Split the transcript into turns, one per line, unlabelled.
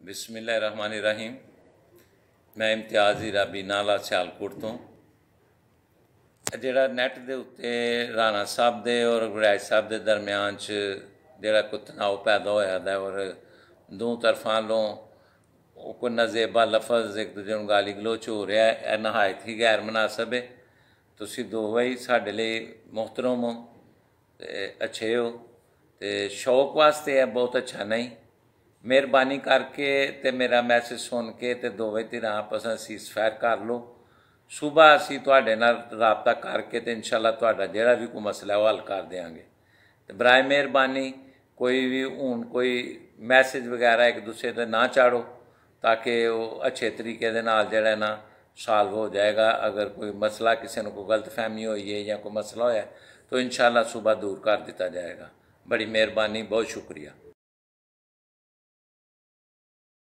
बिस्मिल्लाहिर्रहमानिर्रहीम। मैं इम्तियाज़ राबी नाला सियालकोट तो जिहड़ा नैट के उत्ते राणा साहब दे और वड़ैच साहब के दरम्यान जिहड़ा कोई तनाव पैदा होया दा और दो तरफा लो कोई नज़ेबा लफज एक दूजे नूं गाली गलोच हो रहा है, नहायत ही गैर मुनासब है। तुसीं दोवें ही साडे लई मोहतरम हो ते अच्छे हो ते शौक वास्ते है बहुत अच्छा नहीं। मेहरबानी करके ते मेरा मैसेज सुन के ते दोवें धिरां आपस में सीज़फायर कर लो। सुबह असीं तुहाडे नाल राबता करके ते इंशाअल्लाह तुहाडा जिहड़ा भी कोई मसला है वो हल कर देंगे। तो बराए मेहरबानी कोई भी हूँ कोई मैसेज वगैरह एक दूसरे ते ना चाड़ो ताकि वो अच्छे तरीके दे नाल जिहड़ा ना सॉल्व हो जाएगा। अगर कोई मसला किसी को कोई गलत फहमी हुई है या कोई मसला होया तो इंशाअल्लाह सुबह दूर कर दिता जाएगा। बड़ी मेहरबानी, बहुत शुक्रिया।